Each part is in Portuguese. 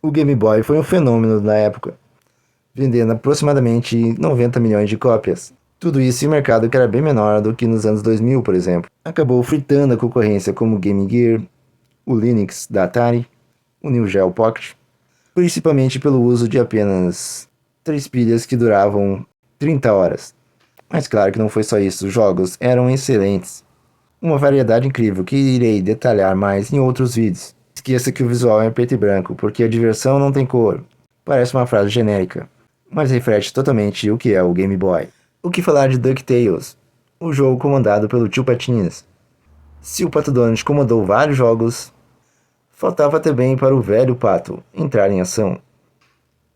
O Game Boy foi um fenômeno na época, vendendo aproximadamente 90 milhões de cópias. Tudo isso em um mercado que era bem menor do que nos anos 2000, por exemplo. Acabou fritando a concorrência como o Game Gear, o Lynx da Atari, o Neo Geo Pocket, principalmente pelo uso de apenas 3 pilhas que duravam 30 horas. Mas claro que não foi só isso, os jogos eram excelentes. Uma variedade incrível que irei detalhar mais em outros vídeos. Esqueça que o visual é preto e branco, porque a diversão não tem cor. Parece uma frase genérica, mas reflete totalmente o que é o Game Boy. O que falar de DuckTales, o jogo comandado pelo Tio Patinhas. Se o Pato Donald comandou vários jogos, faltava também para o velho Pato entrar em ação.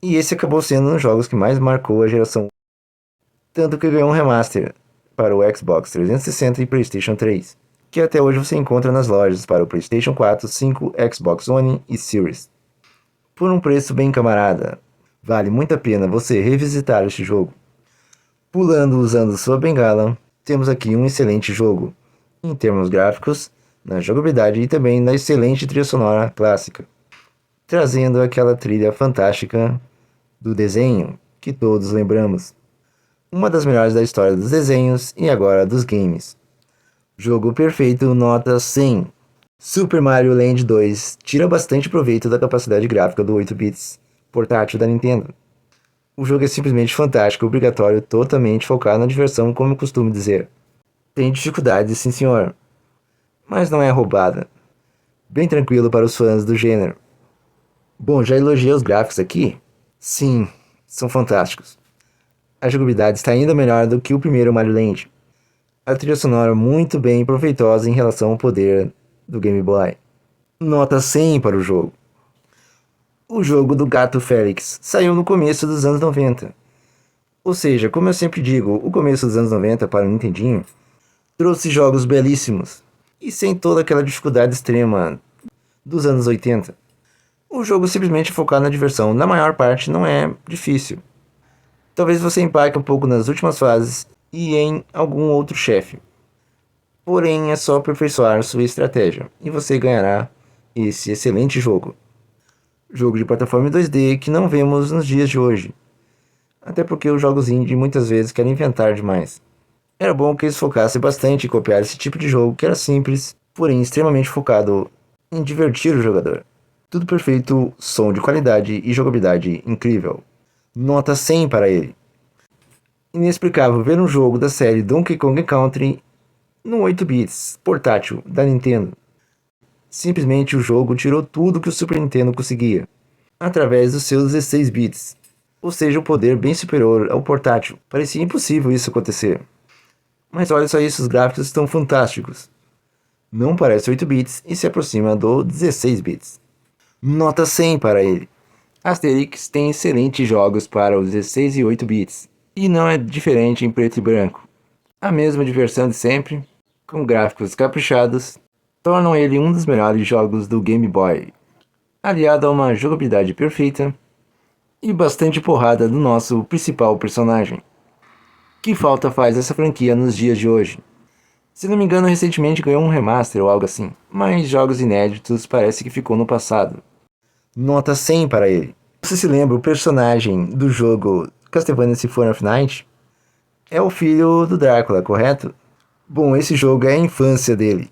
E esse acabou sendo um dos jogos que mais marcou a geração, tanto que ganhou um remaster para o Xbox 360 e PlayStation 3, que até hoje você encontra nas lojas para o PlayStation 4, 5, Xbox One e Series. Por um preço bem camarada, vale muito a pena você revisitar este jogo. Pulando usando sua bengala, temos aqui um excelente jogo, em termos gráficos, na jogabilidade e também na excelente trilha sonora clássica, trazendo aquela trilha fantástica do desenho que todos lembramos. Uma das melhores da história dos desenhos e agora dos games. Jogo perfeito, nota 100. Super Mario Land 2 tira bastante proveito da capacidade gráfica do 8 bits portátil da Nintendo. O jogo é simplesmente fantástico, obrigatório, totalmente focado na diversão, como eu costumo dizer. Tem dificuldades, sim senhor, mas não é roubada. Bem tranquilo para os fãs do gênero. Bom, já elogiei os gráficos aqui? Sim, são fantásticos. A jogabilidade está ainda melhor do que o primeiro Mario Land. A trilha sonora muito bem proveitosa em relação ao poder do Game Boy. Nota 100 para o jogo. O jogo do Gato Félix saiu no começo dos anos 90. Ou seja, como eu sempre digo, o começo dos anos 90 para o Nintendinho trouxe jogos belíssimos e sem toda aquela dificuldade extrema dos anos 80. O jogo simplesmente focado na diversão, na maior parte não é difícil. Talvez você empaque um pouco nas últimas fases e em algum outro chefe. Porém, é só aperfeiçoar sua estratégia e você ganhará esse excelente jogo. Jogo de plataforma 2D que não vemos nos dias de hoje. Até porque os jogos indie muitas vezes querem inventar demais. Era bom que eles focassem bastante em copiar esse tipo de jogo que era simples, porém extremamente focado em divertir o jogador. Tudo perfeito, som de qualidade e jogabilidade incrível. Nota 100 para ele. Inexplicável ver um jogo da série Donkey Kong Country no 8 bits portátil da Nintendo. Simplesmente o jogo tirou tudo que o Super Nintendo conseguia, através dos seus 16 bits, ou seja, um poder bem superior ao portátil. Parecia impossível isso acontecer. Mas olha só isso, os gráficos estão fantásticos. Não parece 8 bits e se aproxima do 16 bits. Nota 100 para ele. Asterix tem excelentes jogos para os 16 e 8 bits, e não é diferente em preto e branco. A mesma diversão de sempre, com gráficos caprichados, tornam ele um dos melhores jogos do Game Boy, aliado a uma jogabilidade perfeita e bastante porrada do nosso principal personagem. Que falta faz essa franquia nos dias de hoje? Se não me engano, recentemente ganhou um remaster ou algo assim, mas jogos inéditos parece que ficou no passado. Nota 100 para ele. Você se lembra o personagem do jogo Castlevania Symphony of Night? É o filho do Drácula, correto? Bom, esse jogo é a infância dele.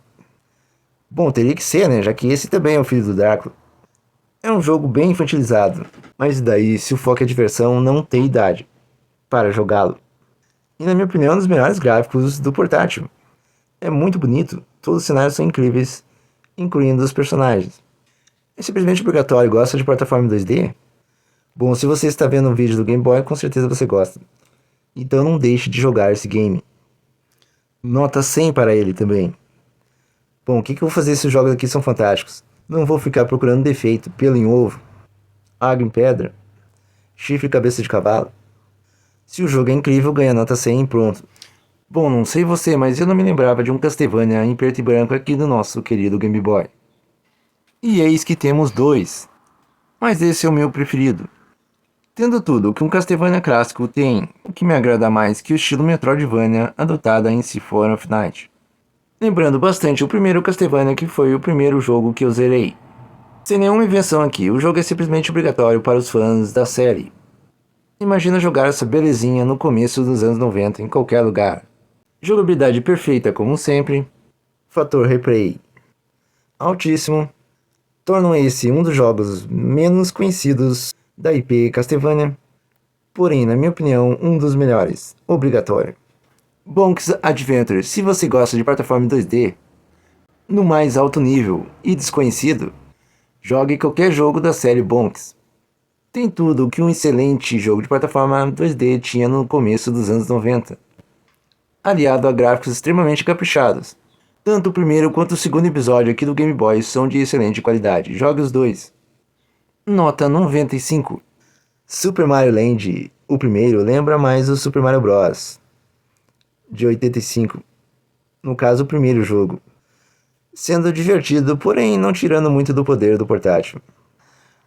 Bom, teria que ser, né? Já que esse também é o filho do Drácula. É um jogo bem infantilizado, mas daí, se o foco é diversão, não tem idade para jogá-lo. E na minha opinião, é um dos melhores gráficos do portátil. É muito bonito, todos os cenários são incríveis, incluindo os personagens. É simplesmente obrigatório. Gosta de plataforma 2D? Bom, se você está vendo um vídeo do Game Boy, com certeza você gosta. Então não deixe de jogar esse game. Nota 100 para ele também. Bom, o que eu vou fazer? Esses jogos aqui são fantásticos. Não vou ficar procurando defeito, pelo em ovo, água em pedra, chifre e cabeça de cavalo. Se o jogo é incrível, ganha nota 100 e pronto. Bom, não sei você, mas eu não me lembrava de um Castlevania em preto e branco aqui do nosso querido Game Boy. E eis que temos dois. Mas esse é o meu preferido. Tendo tudo o que um Castlevania clássico tem, o que me agrada mais que o estilo Metroidvania adotado em Symphony of Night. Lembrando bastante o primeiro Castlevania, que foi o primeiro jogo que eu zerei. Sem nenhuma invenção aqui, o jogo é simplesmente obrigatório para os fãs da série. Imagina jogar essa belezinha no começo dos anos 90 em qualquer lugar. Jogabilidade perfeita como sempre, fator replay altíssimo, tornam esse um dos jogos menos conhecidos da IP Castlevania, porém, na minha opinião, um dos melhores, obrigatório. Bonk's Adventure, se você gosta de plataforma 2D, no mais alto nível e desconhecido, jogue qualquer jogo da série Bonk's. Tem tudo o que um excelente jogo de plataforma 2D tinha no começo dos anos 90, aliado a gráficos extremamente caprichados. Tanto o primeiro quanto o segundo episódio aqui do Game Boy são de excelente qualidade. Jogue os dois. Nota 95. Super Mario Land, o primeiro, lembra mais o Super Mario Bros. De 85. No caso, o primeiro jogo. Sendo divertido, porém não tirando muito do poder do portátil.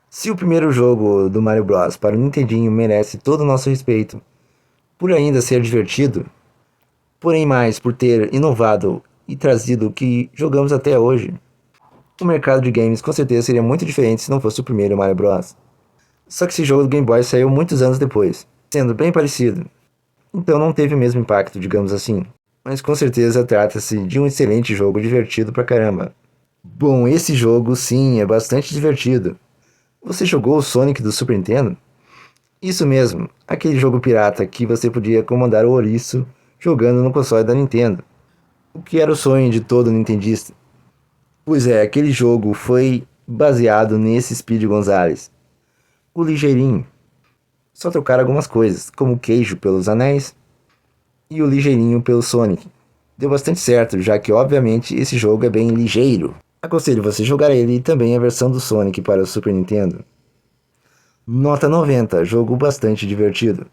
Se o primeiro jogo do Mario Bros. Para o Nintendinho merece todo o nosso respeito, por ainda ser divertido, porém mais por ter inovado e trazido o que jogamos até hoje, o mercado de games com certeza seria muito diferente se não fosse o primeiro Mario Bros. Só que esse jogo do Game Boy saiu muitos anos depois, sendo bem parecido, então não teve o mesmo impacto, digamos assim. Mas com certeza trata-se de um excelente jogo divertido pra caramba. Bom, esse jogo sim é bastante divertido. Você jogou o Sonic do Super Nintendo? Isso mesmo, aquele jogo pirata que você podia comandar o ouriço jogando no console da Nintendo. O que era o sonho de todo nintendista. Pois é, aquele jogo foi baseado nesse Speedy Gonzales, o ligeirinho. Só trocaram algumas coisas, como o queijo pelos anéis e o ligeirinho pelo Sonic. Deu bastante certo, já que obviamente esse jogo é bem ligeiro. Aconselho você jogar ele e também a versão do Sonic para o Super Nintendo. Nota 90, jogo bastante divertido.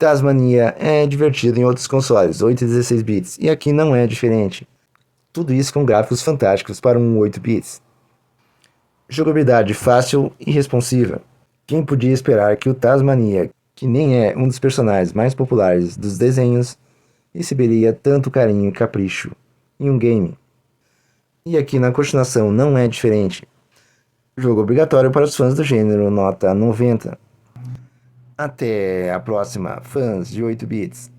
Tasmania é divertido em outros consoles, 8 e 16 bits, e aqui não é diferente. Tudo isso com gráficos fantásticos para um 8 bits. Jogabilidade fácil e responsiva. Quem podia esperar que o Tasmania, que nem é um dos personagens mais populares dos desenhos, receberia tanto carinho e capricho em um game? E aqui na continuação não é diferente. Jogo obrigatório para os fãs do gênero, nota 90. Até a próxima, fãs de 8 bits.